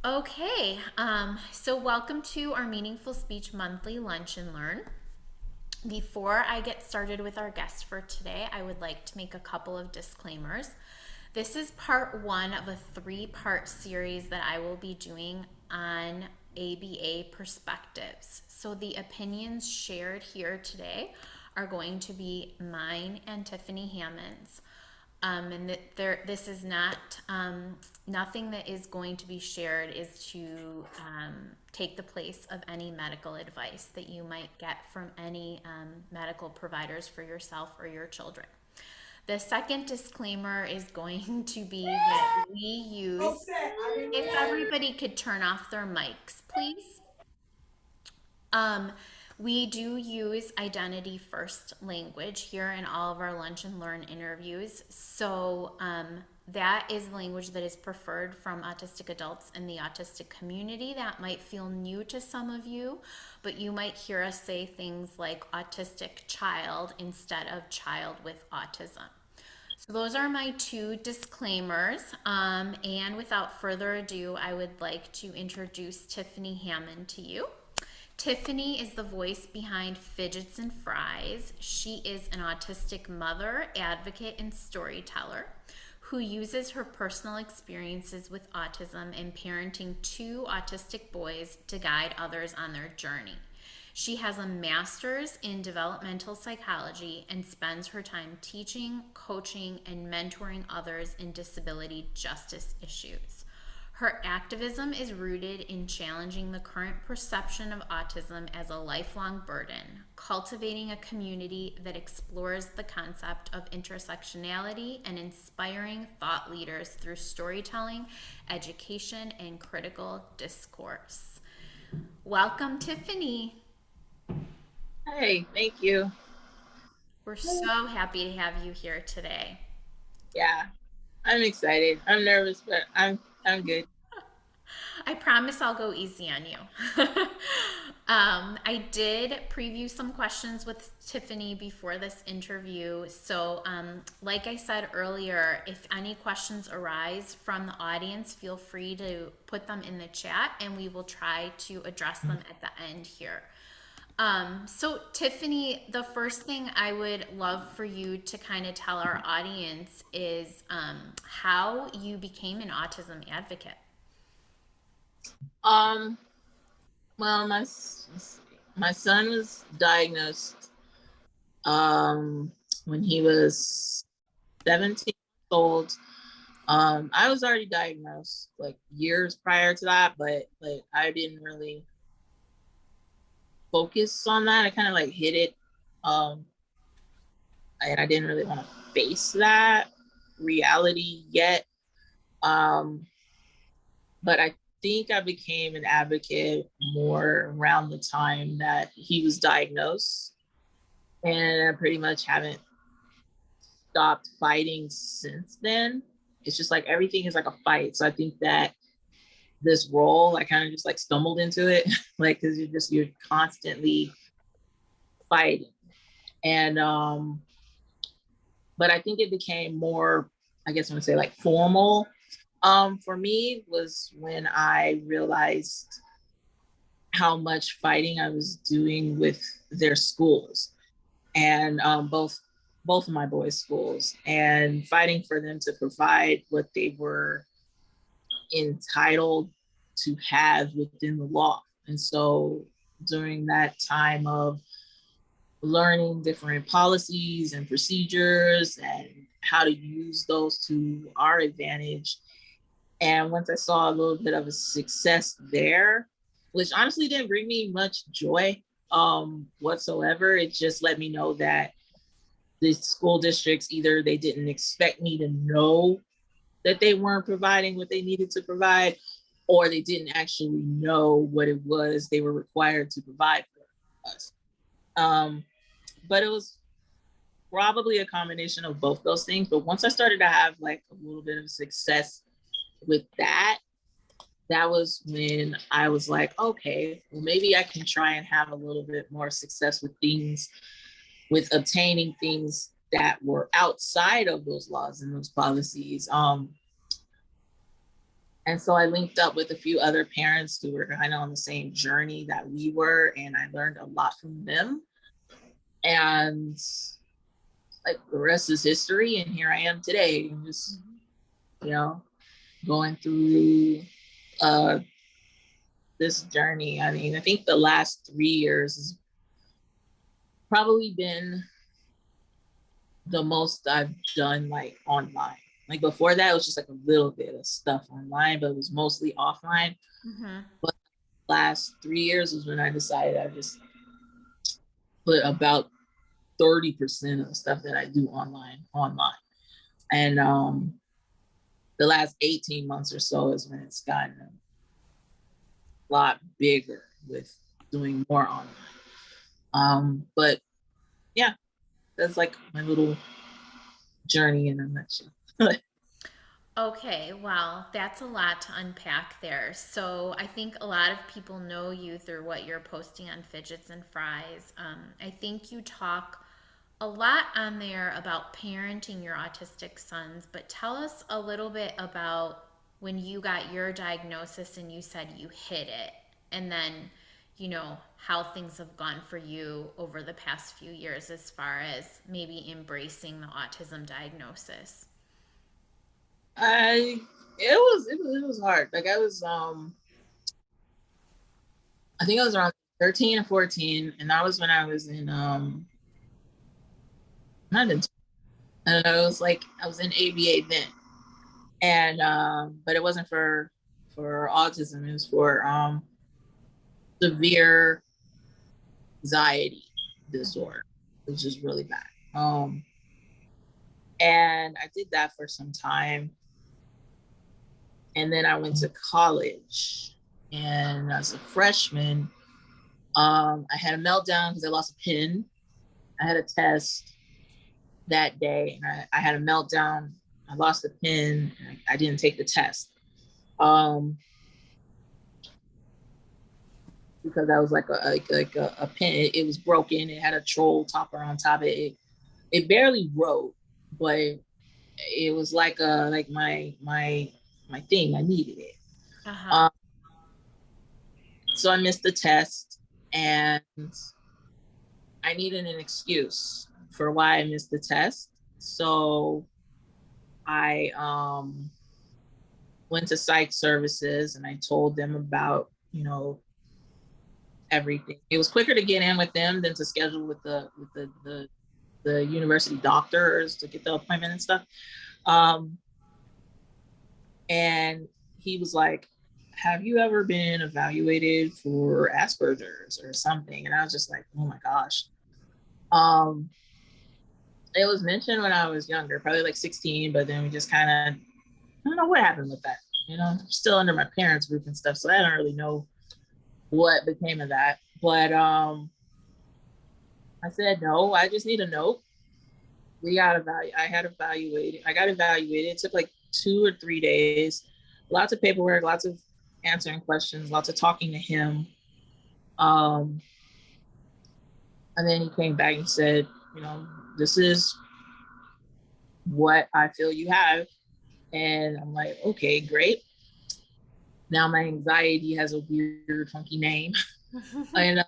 Okay, so welcome to our Meaningful Speech Monthly Lunch and Learn. Before I get started with our guest for today, I would like to make a couple of disclaimers. This is part one of a three-part series that I will be doing on ABA perspectives. So the opinions shared here today are going to be mine and Tiffany Hammond's. And that this is not nothing that is going to be shared is to take the place of any medical advice that you might get from any medical providers for yourself or your children. The second disclaimer is going to be that we use, if everybody could turn off their mics, please. Um, we do use identity first language here in all of our lunch and learn interviews. So that is language that is preferred from autistic adults in the autistic community. That might feel new to some of you, but you might hear us say things like autistic child instead of child with autism. So those are my two disclaimers. And without further ado, I would like to introduce Tiffany Hammond to you. Tiffany is the voice behind Fidgets and Fries. She is an autistic mother, advocate, and storyteller who uses her personal experiences with autism and parenting two autistic boys to guide others on their journey. She has a master's in developmental psychology and spends her time teaching, coaching, and mentoring others in disability justice issues. Her activism is rooted in challenging the current perception of autism as a lifelong burden, cultivating a community that explores the concept of intersectionality, and inspiring thought leaders through storytelling, education, and critical discourse. Welcome, Tiffany. Hey, thank you. We're so happy to have you here today. Yeah, I'm excited. I'm nervous, but I'm good. I promise I'll go easy on you. I did preview some questions with Tiffany before this interview. So, like I said earlier, if any questions arise from the audience, feel free to put them in the chat and we will try to address them at the end here. So, Tiffany, the first thing I would love for you to kind of tell our audience is how you became an autism advocate. Um, well, my son was diagnosed when he was 17 years old. I was already diagnosed like years prior to that, but I didn't really focus on that. I kind of like hid it. Um, and I didn't really want to face that reality yet. Um, but I think I became an advocate more around the time that he was diagnosed. And I pretty much haven't stopped fighting since then. It's just like everything is like a fight. So I think that this role, I kind of just like stumbled into it, like, because you're constantly fighting. And, but I think it became more, I guess I would say like formal for me was when I realized how much fighting I was doing with their schools and both of my boys' schools and fighting for them to provide what they were entitled to have within the law. And so during that time of learning different policies and procedures and how to use those to our advantage. And once I saw a little bit of a success there, which honestly didn't bring me much joy whatsoever, it just let me know that the school districts either they didn't expect me to know that they weren't providing what they needed to provide, or they didn't actually know what it was they were required to provide for us. But it was probably a combination of both those things. But once I started to have like a little bit of success with that, that was when I was like, okay, well, maybe I can try and have a little bit more success with things, with obtaining things that were outside of those laws and those policies. And so I linked up with a few other parents who were kind of on the same journey that we were, and I learned a lot from them. And like the rest is history, and here I am today, and just, you know, going through this journey. I mean, I think the last 3 years has probably been the most I've done like online. Like before that, it was just like a little bit of stuff online, but it was mostly offline. Mm-hmm. But last 3 years was when I decided I just put about 30% of the stuff that I do online. And the last 18 months or so is when it's gotten a lot bigger with doing more online. But yeah, that's like my little journey in a nutshell. Okay, well, that's a lot to unpack there. So I think a lot of people know you through what you're posting on Fidgets and Fries. I think you talk a lot on there about parenting your autistic sons, but tell us a little bit about when you got your diagnosis and you said you hit it, and then, how things have gone for you over the past few years as far as maybe embracing the autism diagnosis. I it was hard. Like I think I was around 13 or 14, and that was when I was in not in I don't know, it was like I was in ABA then. And but it wasn't for autism, it was for severe anxiety disorder, which is really bad. And I did that for some time. And then I went to college. And as a freshman, I had a meltdown because I lost a pen. I had a test that day, and I had a meltdown. I lost the pen. I didn't take the test because I was like a pen. It was broken. It had a troll topper on top of it. It barely wrote, but it was like my thing. I needed it. Uh-huh. Um, so I missed the test, and I needed an excuse for why I missed the test. So I went to psych services and I told them about, everything. It was quicker to get in with them than to schedule with the university doctors to get the appointment and stuff. Um, and he was like, "Have you ever been evaluated for Asperger's or something?" And I was just like, "Oh my gosh." Um, it was mentioned when I was younger, probably like 16, but then we just kind of, I don't know what happened with that. Still under my parents' roof and stuff, so I don't really know what became of that. But I said no. I just need a note. We got evaluated. I had evaluated. I got evaluated. It took like 2 or 3 days. Lots of paperwork. Lots of answering questions. Lots of talking to him. Um, and then he came back and said, this is what I feel you have. And I'm like, okay, great. Now my anxiety has a weird, funky name. And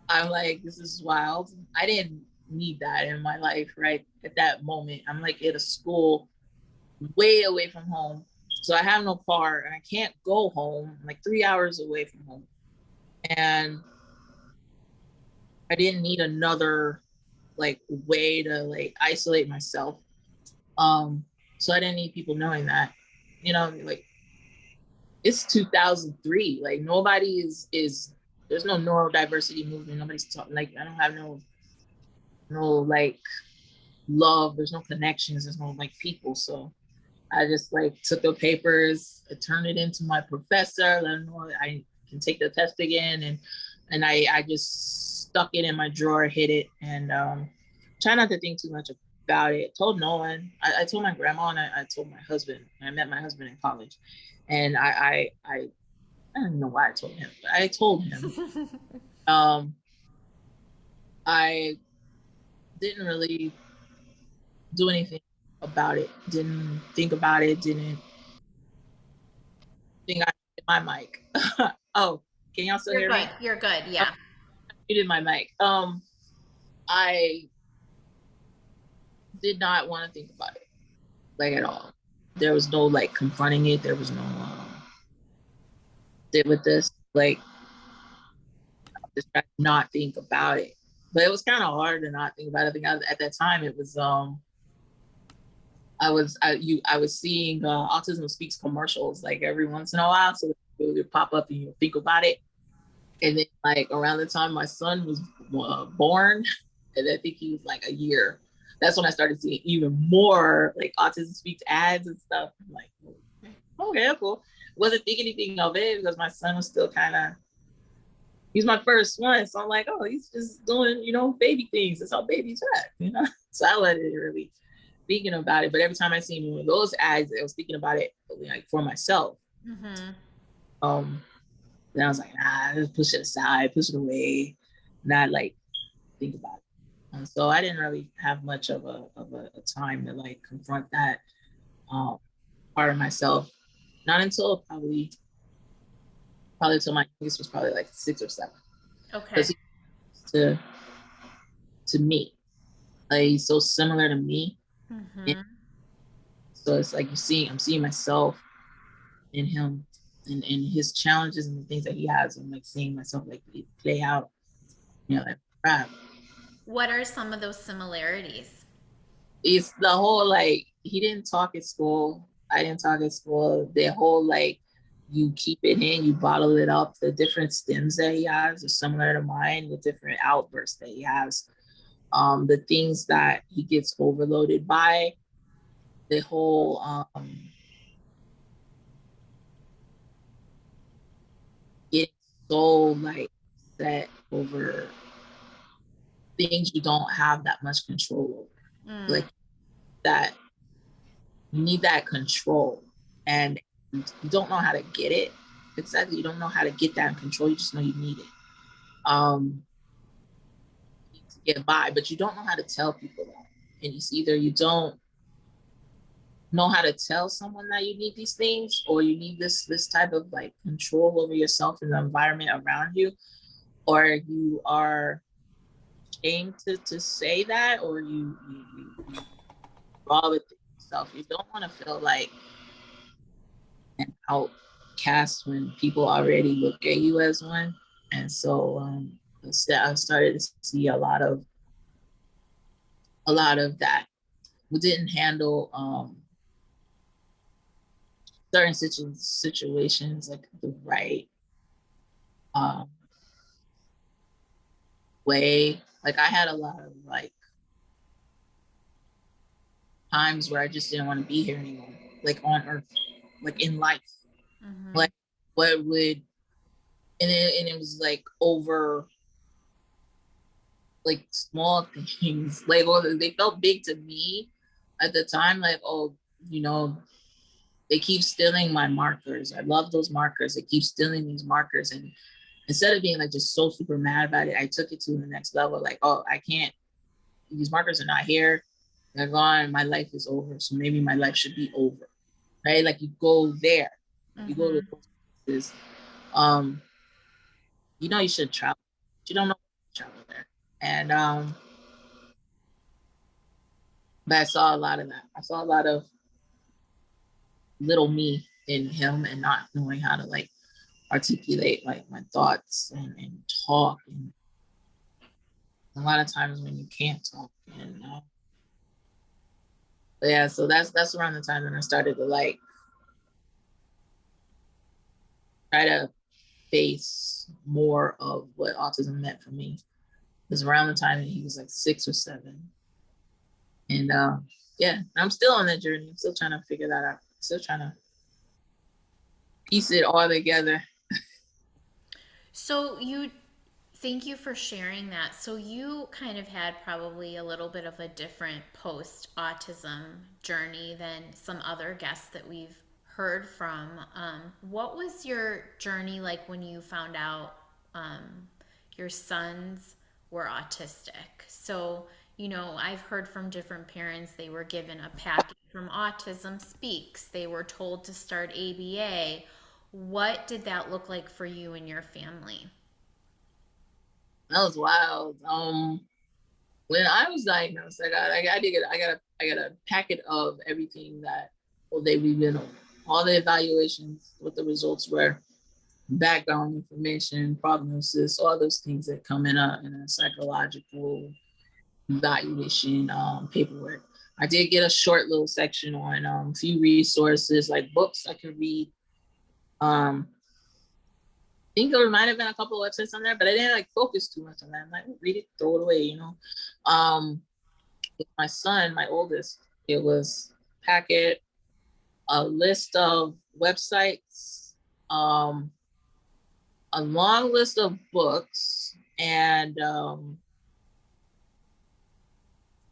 I'm like, this is wild. I didn't need that in my life, right? At that moment, I'm like at a school way away from home. So I have no car and I can't go home. I'm like 3 hours away from home. And I didn't need another like way to like isolate myself. So I didn't need people knowing that. Like it's 2003. Like nobody is there's no neurodiversity movement. Nobody's talking, like I don't have no like love. There's no connections. There's no like people. So I just like took the papers, I turned it into my professor, let him know I can take the test again, and I just stuck it in my drawer, hid it, and try not to think too much about it. Told no one. I told my grandma and I told my husband. I met my husband in college, and I don't know why I told him, but I told him. Um, I didn't really do anything about it. Didn't think about it. Didn't think I did my mic. Oh, can y'all still You're hear good. me? You're good. Oh, Yeah. you did my mic. I did not want to think about it, like at all. There was no like confronting it. There was no sit with this. Like just try to not think about it. But it was kind of hard to not think about it. I think at that time it was I was seeing Autism Speaks commercials like every once in a while, so it would pop up and you think about it. And then like around the time my son was born, and I think he was like a year. That's when I started seeing even more like Autism Speaks ads and stuff. I'm like, okay, cool. Wasn't thinking anything of it because my son was still kind of, he's my first one. So I'm like, oh, he's just doing, baby things. That's how babies act. So I wasn't really thinking about it. But every time I seen one of those ads, I was thinking about it like for myself. Mm-hmm. Um, and I was like, nah, just push it aside, push it away, not like think about it. And so I didn't really have much of a time to like confront that um, part of myself. Not until probably until my youngest was probably like 6 or 7, because Okay. he to me, like he's so similar to me, and Mm-hmm. so it's like I'm seeing myself in him and his challenges and the things that he has. I'm like seeing myself like play out, like crap. What are some of those similarities? It's the whole like he didn't talk at school. I didn't talk at school. The whole like you keep it in, you bottle it up. The different stems that he has are similar to mine. The different outbursts that he has, the things that he gets overloaded by. The whole getting so like set over things you don't have that much control over, Mm, like that you need that control, and you don't know how to get it. Exactly, you don't know how to get that in control. You just know you need it. Um, to get by, but you don't know how to tell people that. And it's either you don't know how to tell someone that you need these things, or you need this type of like control over yourself and the environment around you, or you are ashamed to say that, or you raw with yourself. You don't want to feel like an outcast when people already look at you as one. And so I started to see a lot of that. We didn't handle certain situations like the right um, way. Like I had a lot of like times where I just didn't want to be here anymore, like on Earth, like in life. mm-hmm. Like what would and it was like over like small things, like they felt big to me at the time. Like you know, they keep stealing my markers. I love those markers. They keep stealing these markers, and instead of being like just so super mad about it, I took it to the next level. Like, oh, I can't. These markers are not here. They're gone. My life is over. So maybe my life should be over, right? Like you go there, you go to Mm-hmm. those places. Um, you know you should travel. You don't know travel there, and but I saw a lot of that. I saw a lot of little me in him, and not knowing how to like articulate like my thoughts and talk, and a lot of times when you can't talk, and but yeah, so that's around the time when I started to like try to face more of what autism meant for me. It was around the time that he was like 6 or 7, and yeah, I'm still on that journey. I'm still trying to figure that out. Still trying to piece it all together. So you thank you for sharing that. So you kind of had probably a little bit of a different post autism journey than some other guests that we've heard from. What was your journey like when you found out your sons were autistic? So, I've heard from different parents they were given a package from Autism Speaks. They were told to start ABA. What did that look like for you and your family? That was wild. When I was diagnosed, I got a packet of everything that, well, we've been on, all the evaluations, what the results were, background information, prognosis, all those things that come in a psychological evaluation paperwork. I did get a short little section on a few resources like books I could read. I think there might have been a couple of websites on there, but I didn't like focus too much on that. I'm like, read it, throw it away, you know. Um, with my son, my oldest, it was packet, a list of websites, a long list of books, and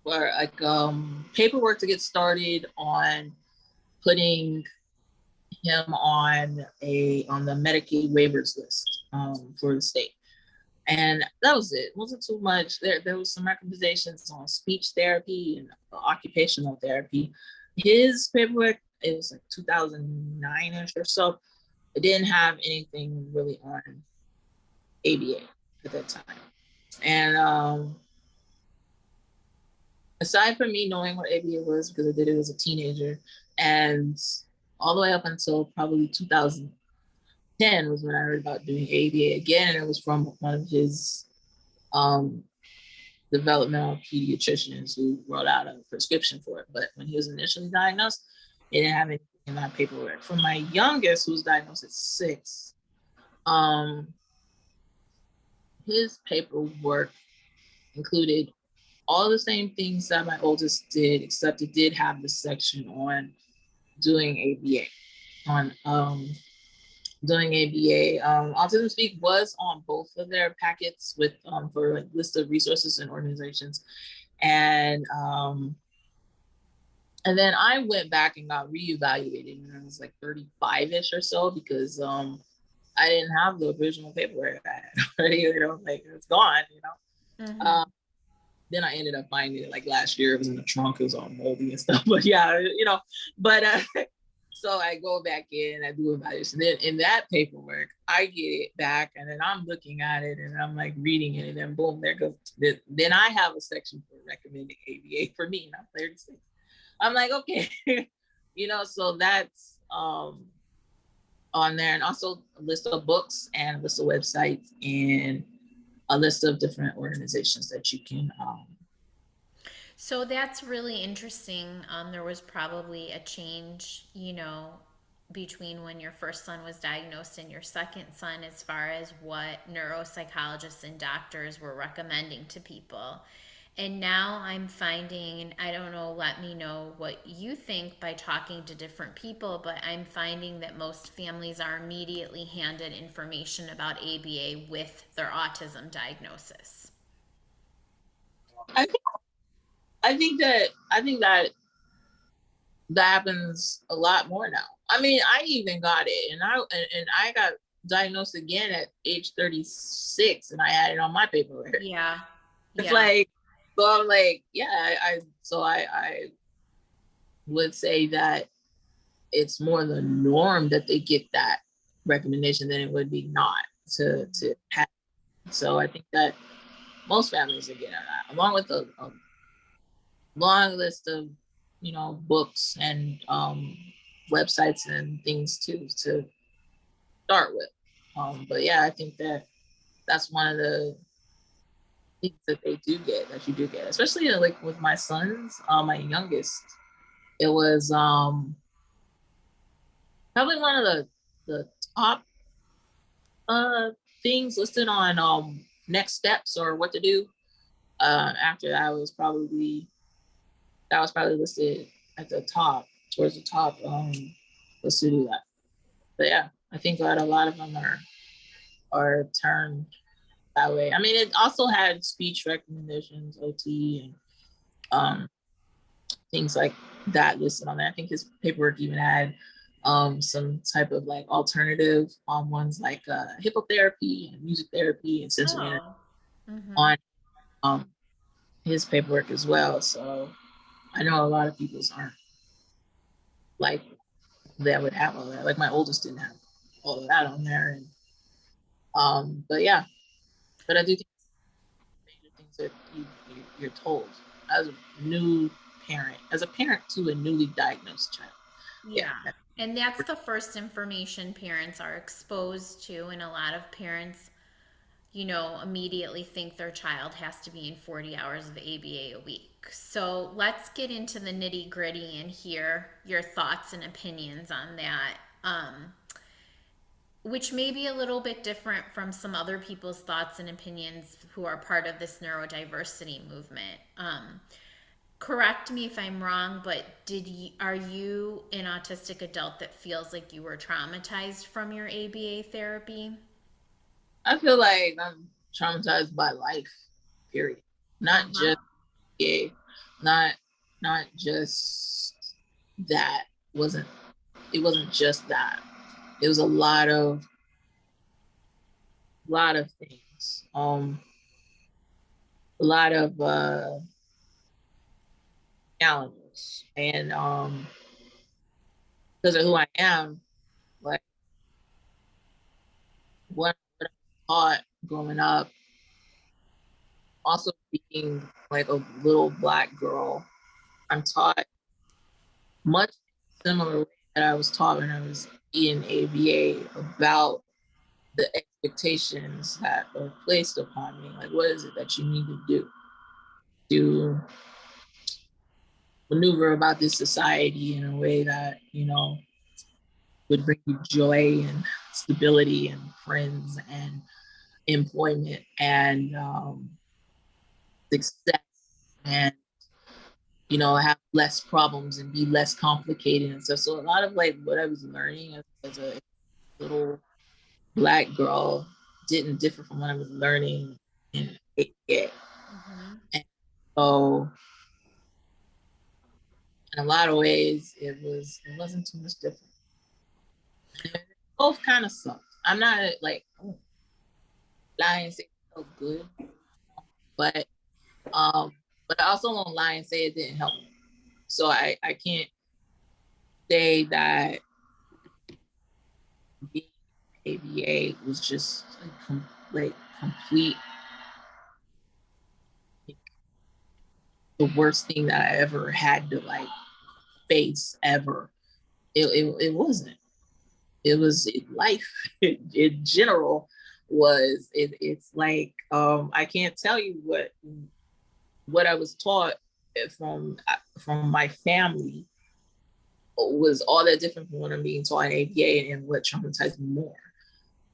or like paperwork to get started on putting him on the Medicaid waivers list for the state. And that was it. It wasn't too much. There was some recommendations on speech therapy and occupational therapy. His paperwork, it was like 2009-ish or so. It didn't have anything really on ABA at that time. And aside from me knowing what ABA was, because I did it as a teenager, and all the way up until probably 2010 was when I heard about doing ABA again. And it was from one of his um, developmental pediatricians who wrote out a prescription for it. But when he was initially diagnosed, he didn't have anything in my paperwork. For my youngest, who was diagnosed at 6, his paperwork included all the same things that my oldest did, except it did have the section on doing ABA. On doing ABA, Autism Speak was on both of their packets with for like list of resources and organizations, and then I went back and got reevaluated, and I was like 35-ish or so because I didn't have the original paperwork I had already, you know, like it's gone, you know. Mm-hmm. Then I ended up finding it like last year. It was in the trunk. It was all moldy and stuff. But yeah, you know, but so I go back in, I do evaluation. Then in that paperwork, I get it back and then I'm looking at it and I'm like reading it and then boom, there goes. Then I have a section for recommending ABA for me and I'm 36. I'm like, okay, you know, so that's on there. And also a list of books and a list of websites and a list of different organizations that you can So that's really interesting. There was probably a change, between when your first son was diagnosed and your second son, as far as what neuropsychologists and doctors were recommending to people. And now I'm finding, and I don't know, let me know what you think by talking to different people, but I'm finding that most families are immediately handed information about ABA with their autism diagnosis. I think I think that happens a lot more now. I mean, I even got it, and I got diagnosed again at age 36, and I had it on my paperwork. Yeah. It's Yeah. like, so I'm like, yeah, I would say that it's more the norm that they get that recommendation than it would be not to have. So I think that most families are getting that, along with a long list of, you know, books and websites and things too to start with. But yeah, I think that that's one of the things that they do get, that you do get, especially like with my sons, my youngest. It was probably one of the top uh things listed on next steps or what to do. After that was probably listed at the top, towards the top. Was to do that. But yeah, I think that a lot of them are turned that way. I mean, it also had speech recognitions, OT, and things like that listed on there. I think his paperwork even had some type of like alternative ones like hippotherapy and music therapy and sensory Oh. Mm-hmm. on um, his paperwork as well. So I know a lot of people's aren't like that would have all that. Like my oldest didn't have. all of that on there. And but yeah, but I do think major things that you're told as a new parent, as a parent to a newly diagnosed child. Yeah. Yeah. And that's the first information parents are exposed to. And a lot of parents, immediately think their child has to be in 40 hours of ABA a week. So let's get into the nitty gritty and hear your thoughts and opinions on that. Which may be a little bit different from some other people's thoughts and opinions who are part of this neurodiversity movement. Correct me if I'm wrong, but are you an autistic adult that feels like you were traumatized from your ABA therapy? I feel like I'm traumatized by life, period. Not Uh-huh. just gay, not not just that. Wasn't it wasn't just that. It was a lot of things. A lot of challenges. And because of who I am, like what I taught growing up, also being like a little Black girl, I'm taught much similar way that I was taught when I was in ABA about the expectations that are placed upon me. Like, what is it that you need to do to maneuver about this society in a way that, would bring you joy and stability and friends and employment and success and have less problems and be less complicated and stuff. So a lot of like what I was learning as a little Black girl didn't differ from what I was learning in ABA. Mm-hmm. And so in a lot of ways it wasn't too much different. And both kind of sucked. I'm not like lying and say it felt good, but um but I also won't lie and say it didn't help me. So I can't say that being ABA was just like complete like, the worst thing that I ever had to like face ever. It wasn't. It was life in general it's like I can't tell you what I was taught from my family was all that different from what I'm being taught in ABA and what traumatized me more.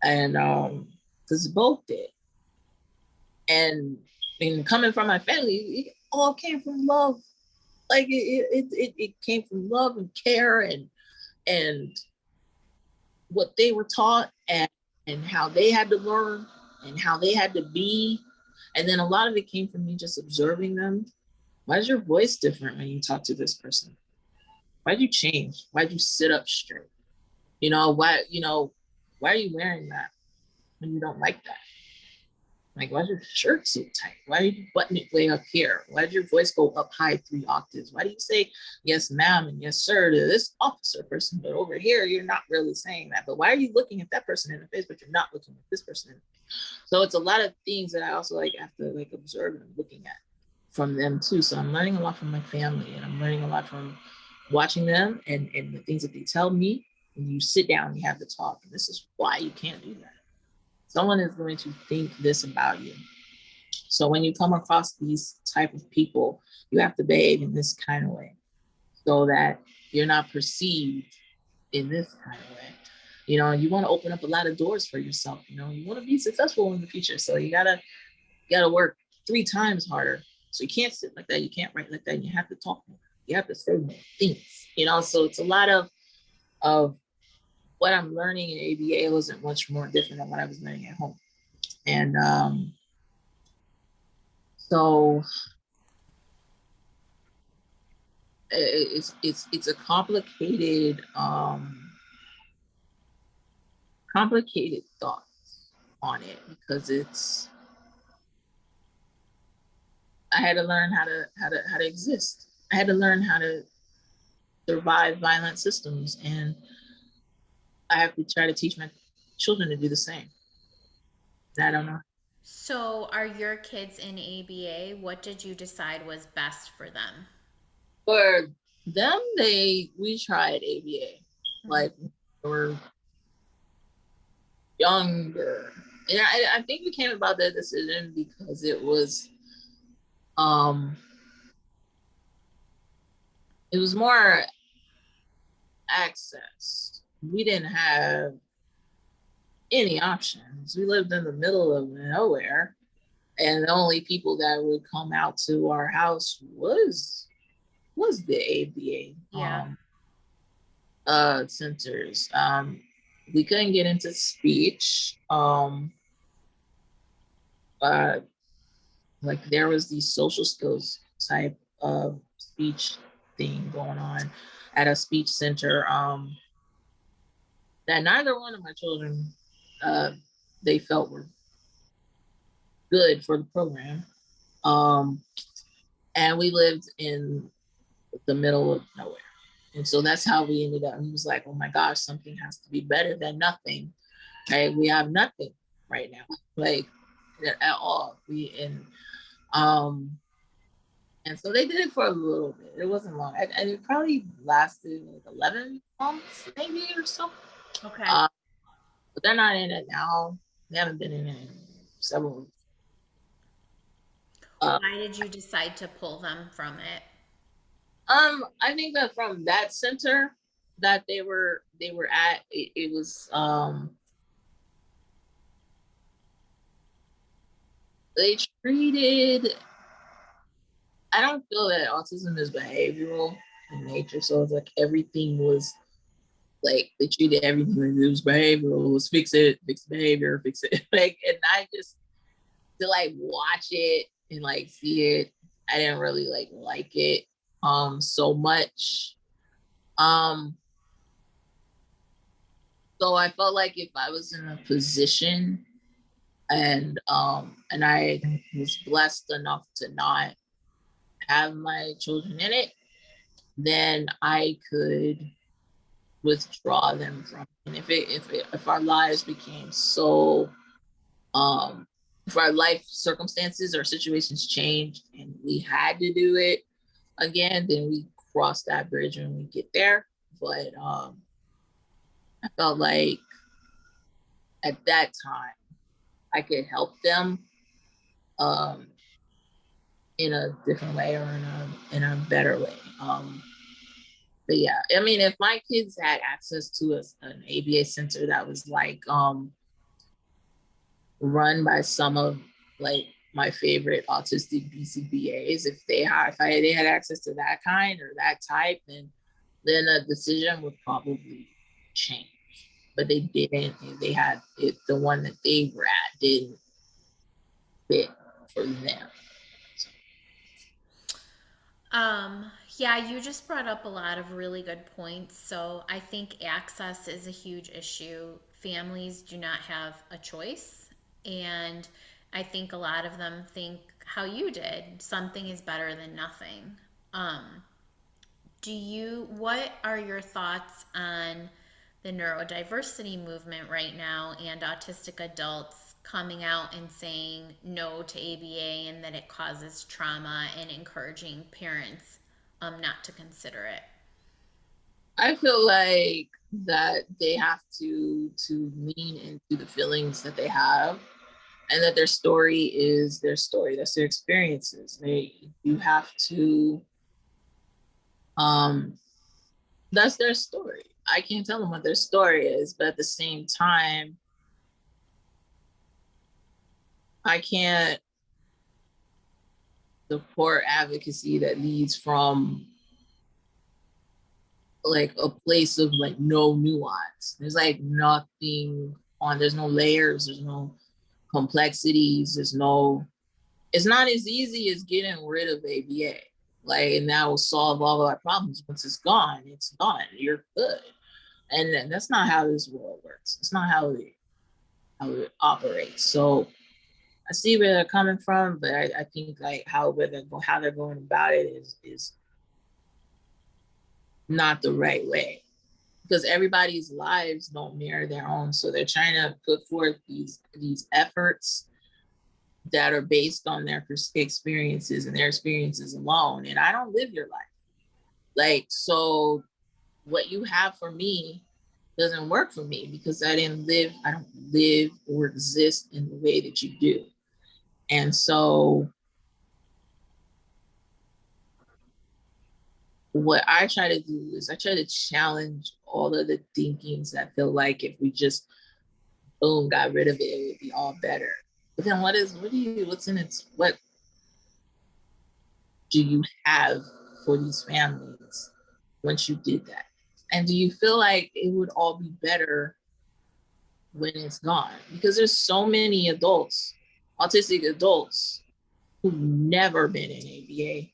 And because both did. And coming from my family, it all came from love. Like it came from love and care and what they were taught and how they had to learn and how they had to be. And then a lot of it came from me just observing them. Why is your voice different when you talk to this person? Why'd you change? Why'd you sit up straight? Why are you wearing that when you don't like that? Like, why's your shirt so tight? Why did you button it way up here? Why did your voice go up high 3 octaves? Why do you say yes, ma'am, and yes, sir to this officer person, but over here you're not really saying that? But why are you looking at that person in the face, but you're not looking at this person in the face? So it's a lot of things that I also like have to like observe and looking at from them too. So I'm learning a lot from my family, and I'm learning a lot from watching them and the things that they tell me. And you sit down and you have the talk, and this is why you can't do that. Someone is going to think this about you. So when you come across these type of people, you have to behave in this kind of way so that you're not perceived in this kind of way. You want to open up a lot of doors for yourself. You want to be successful in the future. So you gotta work 3 times harder. So you can't sit like that. You can't write like that. You have to talk more. You have to say more things. So it's a lot of what I'm learning in ABA wasn't much more different than what I was learning at home. And so it's a complicated thoughts on it because I had to learn how to exist. I had to learn how to survive violent systems, and I have to try to teach my children to do the same. I don't know. So, are your kids in ABA? What did you decide was best for them? For them, we tried ABA Mhm. like when they were younger. And I think we came about that decision because um it was more access. We didn't have any options. We lived in the middle of nowhere, and the only people that would come out to our house was the ABA Yeah. centers. We couldn't get into speech. But like there was these social skills type of speech thing going on at a speech center. That neither one of my children uh, they felt were good for the program. Um, and we lived in the middle of nowhere. And so that's how we ended up. He was like, oh my gosh, something has to be better than nothing. Right? We have nothing right now, like at all. Um and so they did it for a little bit. It wasn't long. And it probably lasted like 11 months, maybe or so. Okay. Uh, but they're not in it now. They haven't been in it in several. Uh, Why did you decide to pull them from it? I think that from that center that they were at, it was they treated. I don't feel that autism is behavioral in nature, so it's like everything was like they treated everything like it was behavioral. It was fix it, fix behavior, fix it. Like, and I just to like watch it and like see it. I didn't really like it so much. Um, so I felt like if I was in a position and I was blessed enough to not have my children in it, then I could withdraw them from it. And if our lives became so if our life circumstances or situations changed and we had to do it again, then we cross that bridge when we get there. But I felt like at that time I could help them um, in a different way or in a better way. But yeah, I mean, if my kids had access to an ABA center that was like run by some of like my favorite autistic BCBAs. If they had access to that kind or that type, then a decision would probably change. But they didn't. They had it. The one that they were at didn't fit for them. So, Yeah, you just brought up a lot of really good points. So I think access is a huge issue. Families do not have a choice. And I think a lot of them think how you did, something is better than nothing. Um, what are your thoughts on the neurodiversity movement right now and autistic adults coming out and saying no to ABA and that it causes trauma and encouraging parents not to consider it? I feel like that they have to lean into the feelings that they have and that their story is their story. That's their experiences. You have to um that's their story. I can't tell them what their story is, but at the same time, I can't support advocacy that leads from like a place of like no nuance. There's like nothing on, there's no layers, there's no complexities, it's not as easy as getting rid of ABA. Like, and that will solve all of our problems. Once it's gone, it's gone. You're good. And that's not how this world works. It's not how it operates. So I see where they're coming from, but I think like how they're going about it is not the right way. because everybody's lives don't mirror their own. So they're trying to put forth these efforts that are based on their experiences and their experiences alone. And I don't live your life. Like, so what you have for me doesn't work for me because I don't live or exist in the way that you do. And so what I try to do is I try to challenge all of the thinkings that feel like if we just boom got rid of it, it would be all better. But then what's in it? What do you have for these families once you did that? And do you feel like it would all be better when it's gone? Because there's so many adults, autistic adults, who've never been in ABA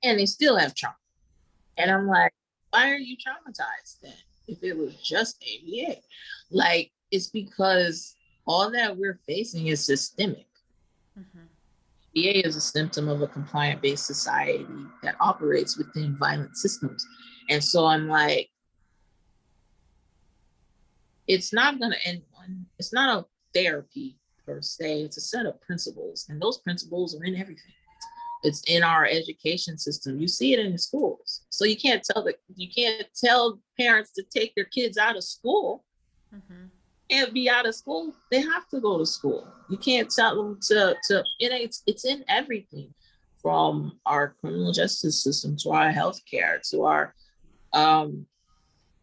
and they still have trauma. And I'm like, why are you traumatized then if it was just ABA? Like, it's because all that we're facing is systemic. Mm-hmm. ABA is a symptom of a compliant-based society that operates within violent systems. And so I'm like, it's not going to end one. It's not a therapy per se. It's a set of principles. And those principles are in everything. It's in our education system. You see it in the schools. So you can't tell parents to take their kids out of school. Mm-hmm. Can't be out of school. They have to go to school. You can't tell them to it's in everything, from our criminal justice system to our healthcare to our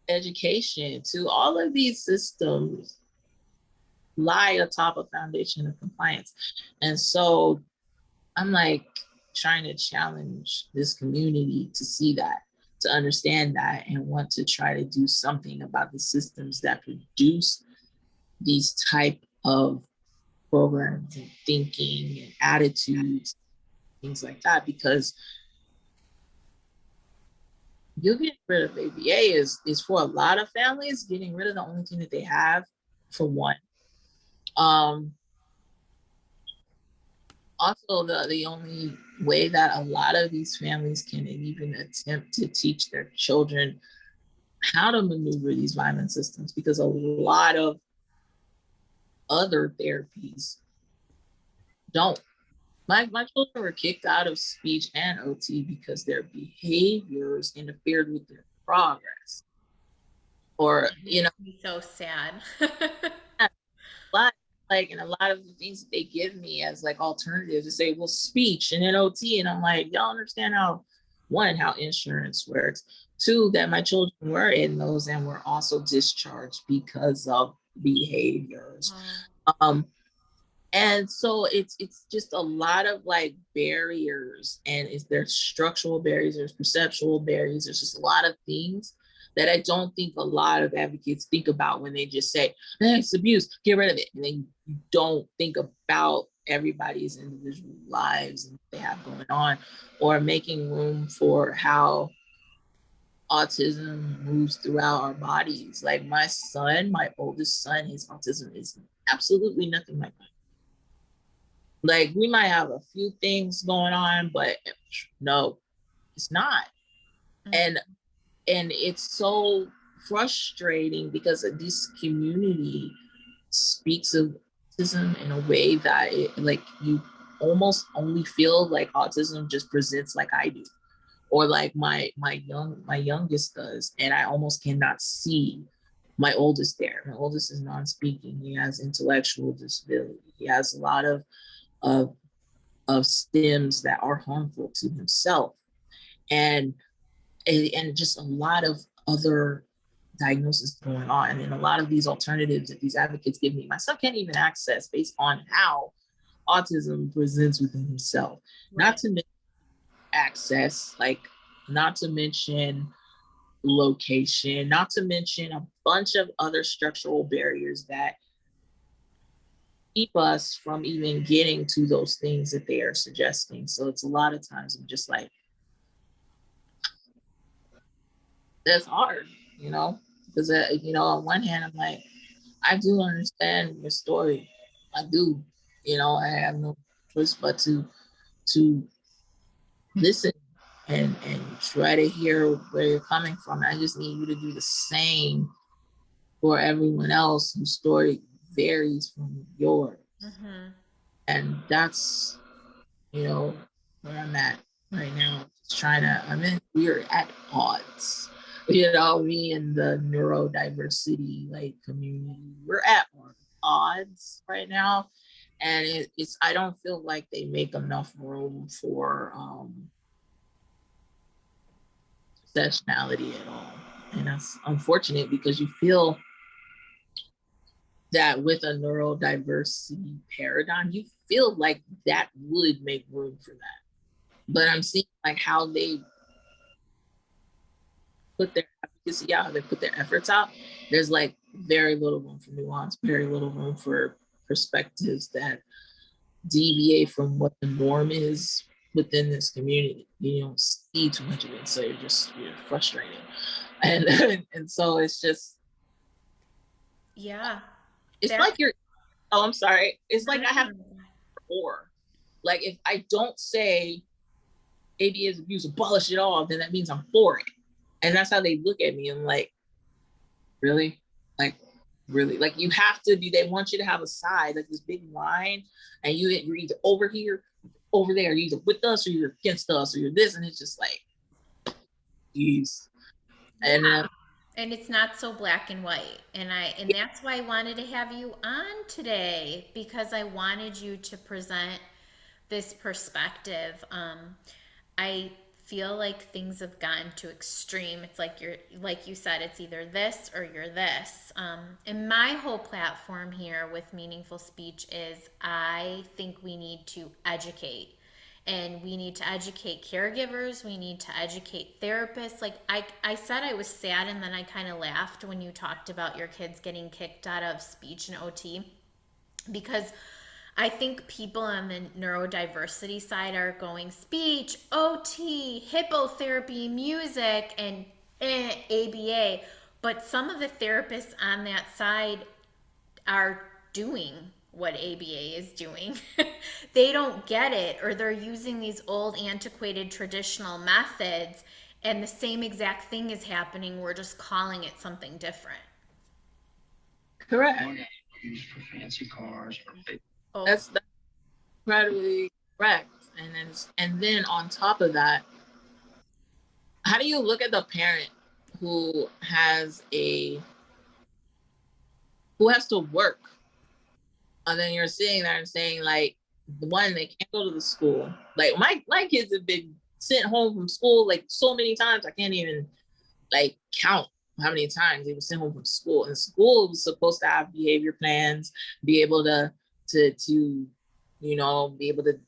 education, to all of these systems lie atop a foundation of compliance. And so I'm like trying to challenge this community to see that, to understand that, and want to try to do something about the systems that produce these type of programs and thinking and attitudes, things like that. Because you getting rid of ABA is for a lot of families getting rid of the only thing that they have, for one. Also, the only way that a lot of these families can even attempt to teach their children how to maneuver these violent systems, because a lot of other therapies don't. My children were kicked out of speech and OT because their behaviors interfered with their progress. Or, so sad. And a lot of the things that they give me as like alternatives to say, well, speech and then OT. And I'm like, y'all understand how insurance works. Two, that my children were in those and were also discharged because of behaviors. And so it's just a lot of like barriers, and there's structural barriers, there's perceptual barriers, there's just a lot of things that I don't think a lot of advocates think about when they just say, hey, it's abuse, get rid of it. And then you don't think about everybody's individual lives and what they have going on, or making room for how autism moves throughout our bodies. Like my oldest son, his autism is absolutely nothing like mine. Like we might have a few things going on, but no, it's not. Mm-hmm. And it's so frustrating because this community speaks of autism in a way that you almost only feel like autism just presents like I do, or like my youngest does, and I almost cannot see my oldest there. My oldest is non-speaking. He has intellectual disability. He has a lot of stems that are harmful to himself, and just a lot of other diagnosis going on, and a lot of these alternatives that these advocates give me, my son can't even access based on how autism presents within himself. Right. Not to mention access, not to mention location, not to mention a bunch of other structural barriers that keep us from even getting to those things that they are suggesting. So it's a lot of times I'm just like, that's hard, because, on one hand, I'm like, I do understand your story. I do, I have no choice but to listen and try to hear where you're coming from. I just need you to do the same for everyone else whose story varies from yours. Mm-hmm. And that's, you know, where I'm at right now. Just trying to, we're at odds. You know, me and the neurodiversity like community, we're at odds right now. And it's, I don't feel like they make enough room for intersectionality at all. And that's unfortunate because you feel that with a neurodiversity paradigm, you feel like that would make room for that. But I'm seeing like how they put their advocacy out, how they put their efforts out. There's like very little room for nuance, very little room for perspectives that deviate from what the norm is within this community. You don't see too much of it, so you're frustrated, and and so it's just, Yeah. it's That's like you're, oh, I'm sorry, it's like I have mm, or like if I don't say ABA is abuse, abolish it all, then that means I'm for it. And that's how they look at me. I'm like, really? Like, really? Like, you have to be, they want you to have a side, like this big line, and you're either over here, over there, you're either with us or you're against us or you're this. And it's just like, geez. yeah. And And it's not so black and white. And that's why I wanted to have you on today because I wanted you to present this perspective. I feel like things have gotten to extreme. It's like you're, like you said, it's either this or you're this. And my whole platform here with meaningful speech is I think we need to educate. And we need to educate caregivers. We need to educate therapists. Like I said, I was sad and then I kind of laughed when you talked about your kids getting kicked out of speech and OT because I think people on the neurodiversity side are going speech, OT, hippotherapy, music, and ABA. But some of the therapists on that side are doing what ABA is doing. They don't get it, or they're using these old, antiquated, traditional methods, and the same exact thing is happening. We're just calling it something different. correct. Fancy cars. Oh, That's incredibly correct. And then on top of that, how do you look at the parent who who has to work, and then you're sitting there and saying like, one, they can't go to the school. Like my kids have been sent home from school like so many times I can't even like count how many times they were sent home from school. And school was supposed to have behavior plans, be able to you know, be able to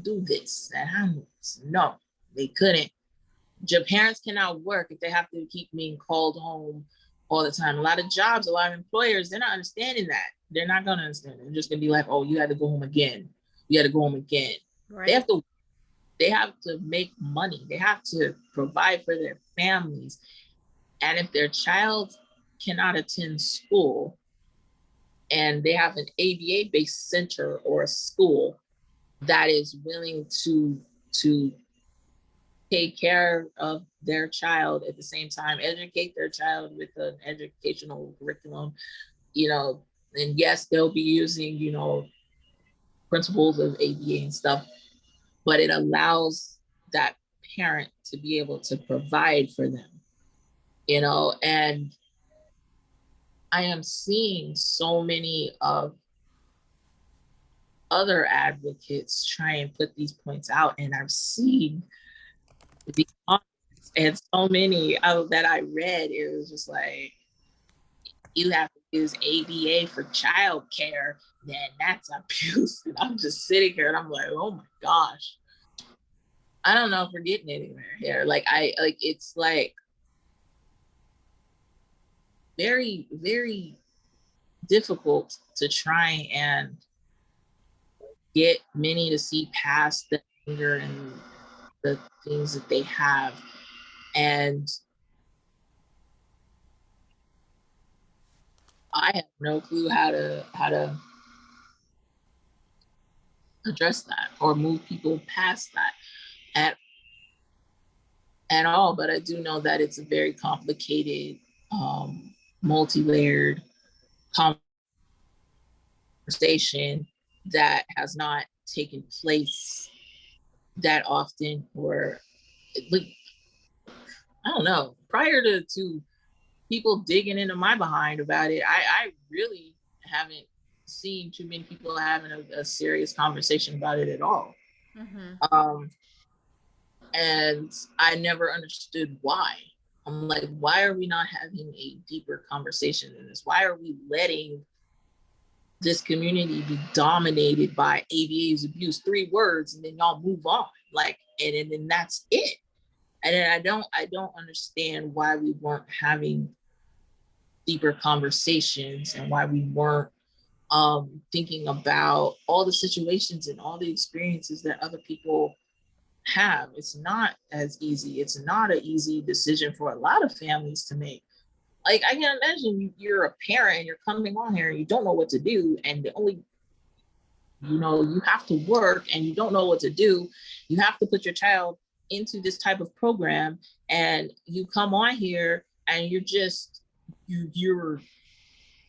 do this and handle this. No, they couldn't. Your parents cannot work if they have to keep being called home all the time. A lot of jobs, a lot of employers, they're not understanding that. They're not going to understand it. They're just going to be like, oh, you had to go home again. You had to go home again. They right. have to they have to make money. They have to provide for their families. And if their child cannot attend school and they have an ABA based center or a school that is willing to take care of their child at the same time, educate their child with an educational curriculum, you know, and yes, they'll be using, you know, principles of ABA and stuff, but it allows that parent to be able to provide for them, you know. And I am seeing so many of other advocates try and put these points out, and I've seen the comments, and so many that I read, it was just like, you have to use ABA for childcare, then that's abuse. And I'm just sitting here and I'm like, oh my gosh, I don't know if we're getting anywhere here. Like it's like very, very difficult to try and get many to see past the anger and the things that they have. And I have no clue how to address that or move people past that. And at all, but I do know that it's a very complicated, multi-layered conversation that has not taken place that often, or like, I don't know, prior to people digging into my behind about it, I really haven't seen too many people having a serious conversation about it at all. Mm-hmm. Um, and I never understood why. I'm like, why are we not having a deeper conversation in this? Why are we letting this community be dominated by ABA's abuse, 3 words, and then y'all move on? Like, and then that's it. And then I don't understand why we weren't having deeper conversations, and why we weren't thinking about all the situations and all the experiences that other people have. It's not as easy. It's not an easy decision for a lot of families to make. Like, I can imagine you're a parent and you're coming on here and you don't know what to do, and the only, you have to work and you don't know what to do. You have to put your child into this type of program, and you come on here and you're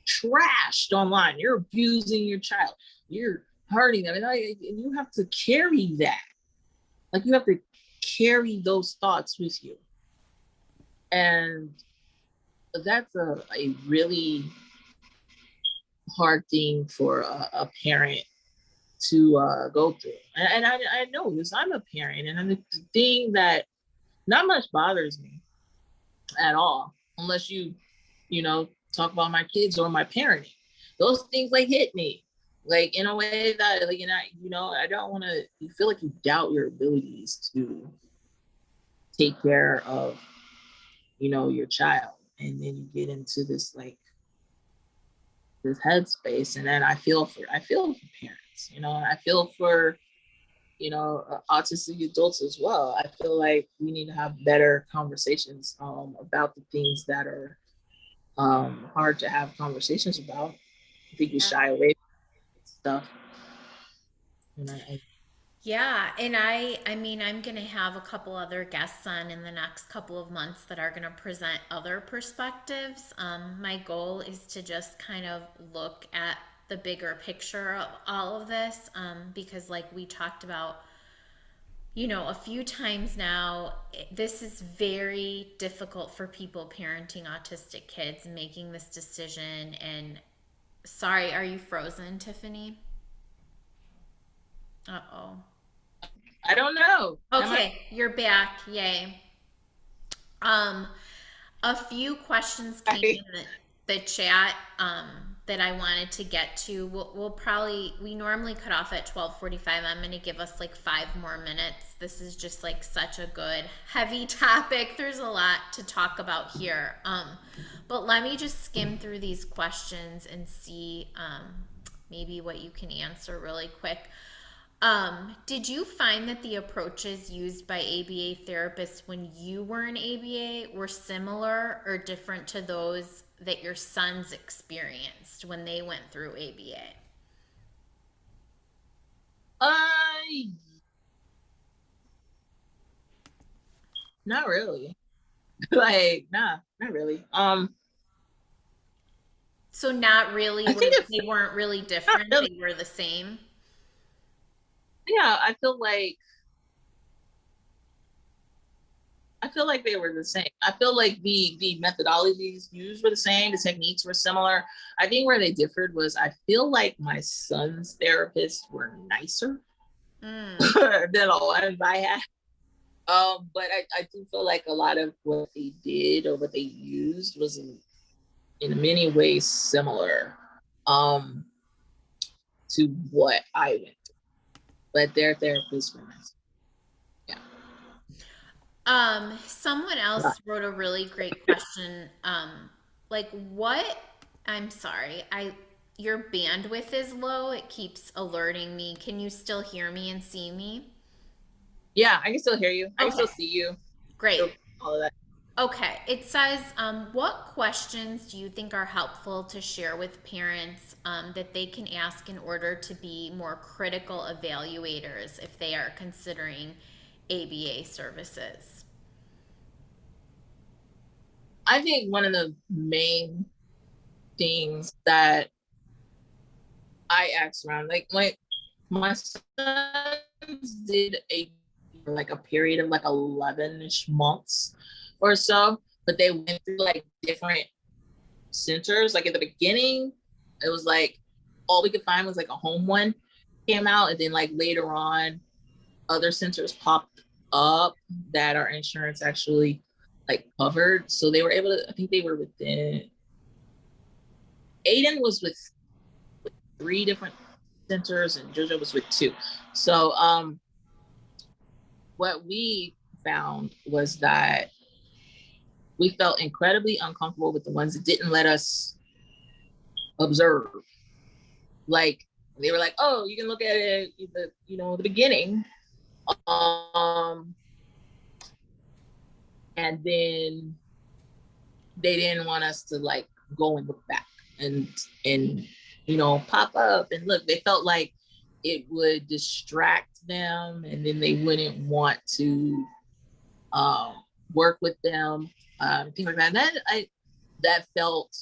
trashed online. You're abusing your child. You're hurting them, and you have to carry that. Like, you have to carry those thoughts with you, and that's a really hard thing for a parent to go through. And I know this. I'm a parent, and the thing that not much bothers me at all, unless talk about my kids or my parenting. Those things like hit me, like in a way that, like, I don't want to. You feel like you doubt your abilities to take care of, your child, and then you get into this, like, this headspace, and then I feel for parents, and I feel for autistic adults as well. I feel like we need to have better conversations about the things that are hard to have conversations about. I think we Yeah. shy away from stuff. And Yeah, and I mean I'm going to have a couple other guests on in the next couple of months that are going to present other perspectives. My goal is to just kind of look at the bigger picture of all of this, because like we talked about, a few times now, this is very difficult for people parenting autistic kids, making this decision. And sorry, are you frozen, Tiffany? Uh-oh. I don't know. Am I? Okay, you're back. Yay. Um, a few questions came in the chat that I wanted to get to. We'll probably we normally cut off at 12:45. I'm going to give us like 5 more minutes. This is just like such a good heavy topic. There's a lot to talk about here. But let me just skim through these questions and see maybe what you can answer really quick. Did you find that the approaches used by ABA therapists when you were in ABA were similar or different to those that your sons experienced when they went through ABA? Uh, Not really. Like, nah, not really. So not really I were think it's they weren't really not different, really. they were the same. Yeah, I feel like they were the same. I feel like the methodologies used were the same. The techniques were similar. I think where they differed was, I feel like my son's therapists were nicer Mm. than the ones I had. But I do feel like a lot of what they did or what they used was in many ways similar um, to what I went through. But their therapists were nice. Yeah. Someone But else wrote a really great question. Like what I'm sorry, your bandwidth is low. It keeps alerting me. Can you still hear me and see me? yeah, I can still hear you. I can still Okay, see you. great. Still all of that. Okay, it says, what questions do you think are helpful to share with parents that they can ask in order to be more critical evaluators if they are considering ABA services? I think one of the main things that I asked around, like my sons did a period of like 11-ish months or so, but they went through like different centers. Like at the beginning, it was like all we could find was like a home one came out, and then like later on, other centers popped up that our insurance actually like covered. So they were able to. I think they were within. Aiden was with 3 different centers, and JoJo was with 2. So what we found was that we felt incredibly uncomfortable with the ones that didn't let us observe. Like they were like, "Oh, you can look at it, the beginning," um, and then they didn't want us to like go and look back and pop up and look. They felt like it would distract them, and then they wouldn't want to work with them, things like that. That felt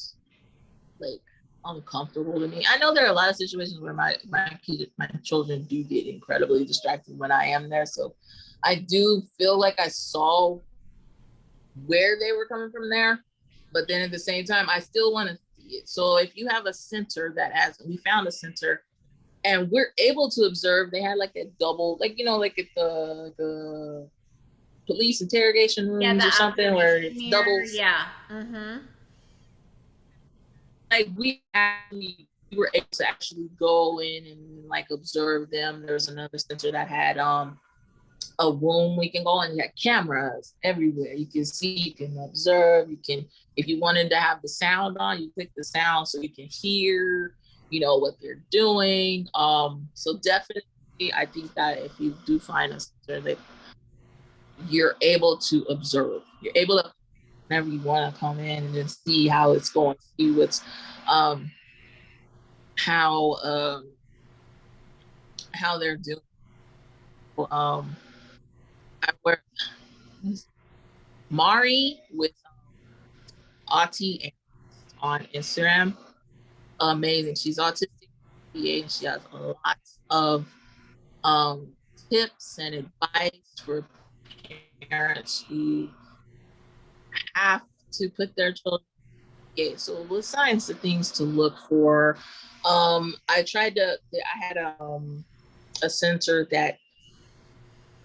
like uncomfortable to me. I know there are a lot of situations where my children do get incredibly distracted when I am there, so I do feel like I saw where they were coming from there, but then at the same time, I still want to see it. So if you have a center we found a center and we're able to observe, they had like a double, like like at the police interrogation rooms or something where it's doubles. Yeah. Mm-hmm. Like we were able to actually go in and like observe them. There's another center that had a room we can go in. You had cameras everywhere. You can see, you can observe, you can, if you wanted to have the sound on, you click the sound so you can hear, what they're doing. So definitely I think that if you do find a center that you're able to observe, you're able to, whenever you want to come in and just see how it's going, see what's how they're doing. I work Mari with Auti on Instagram. Amazing. She's autistic. And she has lots of tips and advice for parents who have to put their children. Okay, so with signs of things to look for. I had a center that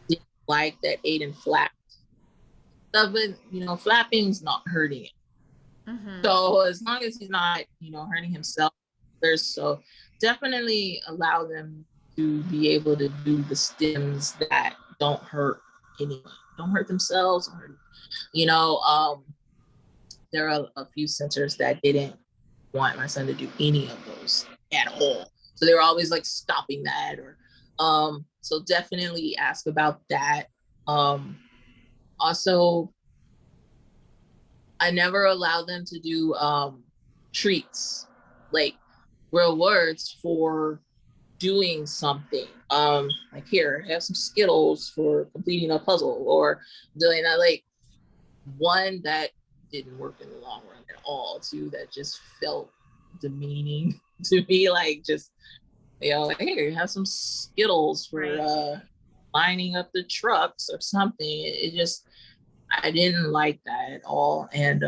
didn't like that Aiden flapped. But flapping's not hurting it. Mm-hmm. So as long as he's not, hurting himself, so definitely allow them to be able to do the stems that don't hurt anyone, don't hurt themselves, there are a few centers that didn't want my son to do any of those at all. So they were always like stopping that, or so definitely ask about that. Also, I never allowed them to do treats, like rewards for doing something. Like, here, have some Skittles for completing a puzzle, or doing that. Like, one that didn't work in the long run at all, too, that just felt demeaning to me. Like, just, like, here, have some Skittles for lining up the trucks or something. It just, I didn't like that at all. And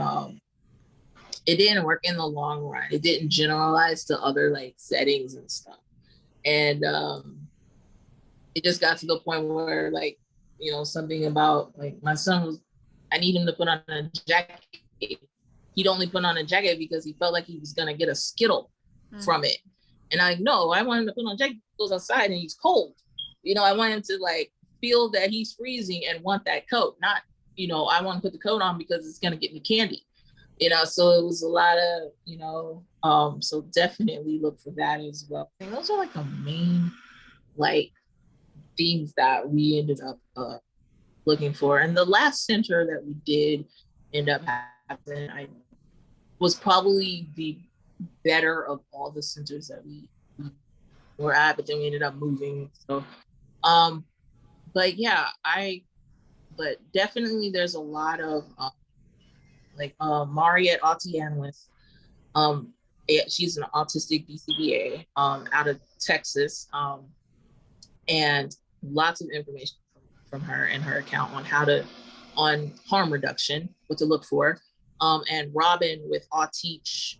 it didn't work in the long run. It didn't generalize to other like settings and stuff. And it just got to the point where like, something about like my son was, I need him to put on a jacket. He'd only put on a jacket because he felt like he was gonna get a Skittle from it. And I no, I want him to put on a jacket. He goes outside and he's cold. I want him to like feel that he's freezing and want that coat, not I want to put the coat on because it's going to get me candy, so it was a lot of, so definitely look for that as well. And those are like the main, like, things that we ended up looking for. And the last center that we did end up having, I was probably the better of all the centers that we were at, but then we ended up moving. So, but yeah, but definitely there's a lot of like Mari at Autianwith. She's an autistic BCBA out of Texas, and lots of information from her and her account on harm reduction, what to look for. And Robin with Auteach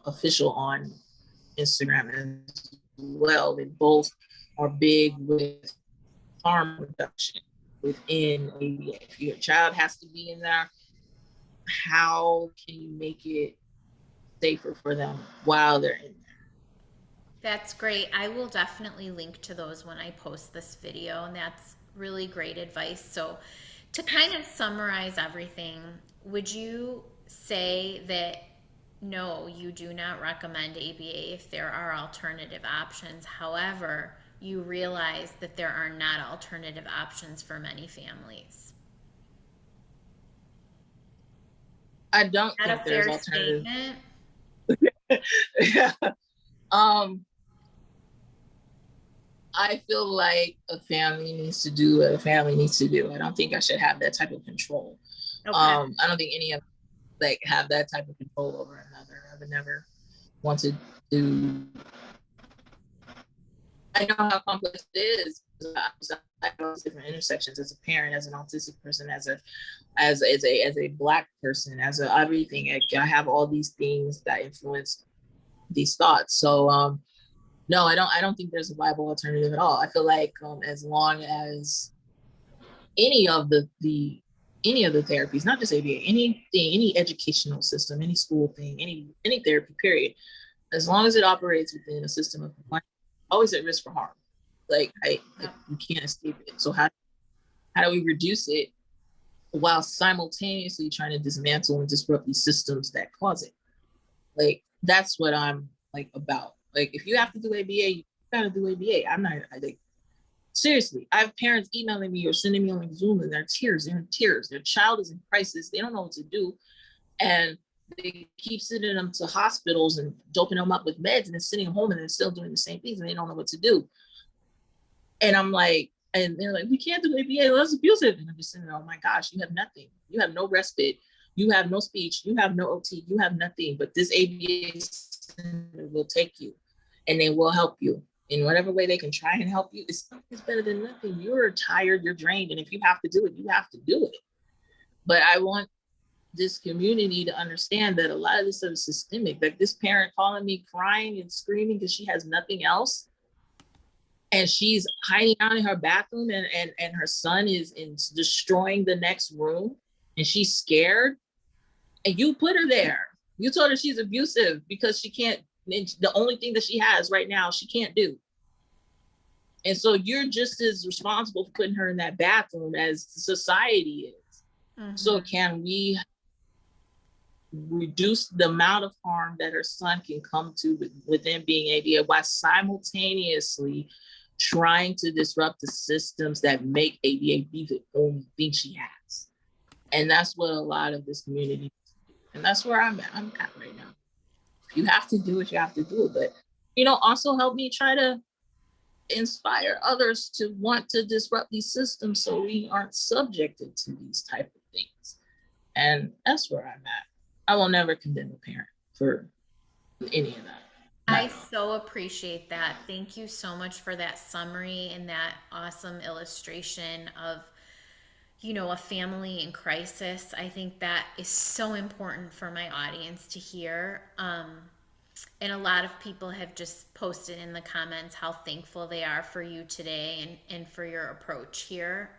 official on Instagram as well. They both are big with harm reduction within ABA. If your child has to be in there, how can you make it safer for them while they're in there? That's great. I will definitely link to those when I post this video, and that's really great advice. So, to kind of summarize everything, would you say that no, you do not recommend ABA if there are alternative options? However, you realize that there are not alternative options for many families. I don't Is that think a there's fair alternative. statement? Yeah. um, I feel like a family needs to do what a family needs to do. I don't think I should have that type of control. Okay. I don't think any of like have that type of control over another. I would never want to do. I know how complex it is. I know different intersections as a parent, as an autistic person, as a Black person, as a everything. I have all these things that influence these thoughts. So no, I don't think there's a viable alternative at all. I feel like as long as any of the therapies, not just ABA, anything, any educational system, any school thing, any therapy period, as long as it operates within a system of compliance, always at risk for harm. Like you can't escape it. So how do we reduce it while simultaneously trying to dismantle and disrupt these systems that cause it? Like that's what I'm like about. Like if you have to do ABA, you gotta do ABA. I'm not like seriously. I have parents emailing me or sending me on like Zoom and they're in tears. Their child is in crisis. They don't know what to do. And they keep sending them to hospitals and doping them up with meds and then sending them home and they're still doing the same things and they don't know what to do. And I'm like, and they're like, we can't do ABA, that's abusive. And I'm just saying, oh my gosh, you have nothing. You have no respite. You have no speech. You have no OT. You have nothing. But this ABA will take you and they will help you in whatever way they can try and help you. It's better than nothing. You're tired, you're drained. And if you have to do it, you have to do it. But I want this community to understand that a lot of this stuff is systemic. Like this parent calling me crying and screaming because she has nothing else. And she's hiding out in her bathroom and her son is destroying the next room and she's scared. And you put her there. You told her she's abusive because she can't, the only thing that she has right now, she can't do. And so you're just as responsible for putting her in that bathroom as society is. Mm-hmm. So can we reduce the amount of harm that her son can come to within being ABA while simultaneously trying to disrupt the systems that make ABA be the only thing she has? And that's what a lot of this community, and that's where I'm at right now. If you have to do it, you have to do it. But, also help me try to inspire others to want to disrupt these systems so we aren't subjected to these type of things. And that's where I'm at. I will never condemn a parent for any of that. I so appreciate that. Thank you so much for that summary and that awesome illustration of, a family in crisis. I think that is so important for my audience to hear. And a lot of people have just posted in the comments how thankful they are for you today and for your approach here.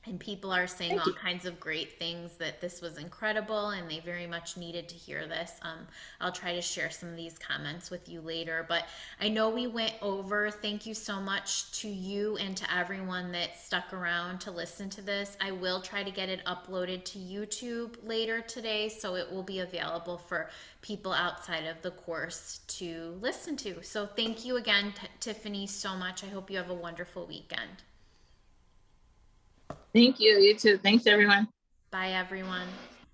And people are saying all kinds of great things, that this was incredible and they very much needed to hear this. I'll try to share some of these comments with you later, but I know we went over. Thank you so much to you and to everyone that stuck around to listen to this. I will try to get it uploaded to YouTube later today, so it will be available for people outside of the course to listen to. So thank you again, Tiffany, so much. I hope you have a wonderful weekend. Thank you. You too. Thanks, everyone. Bye, everyone.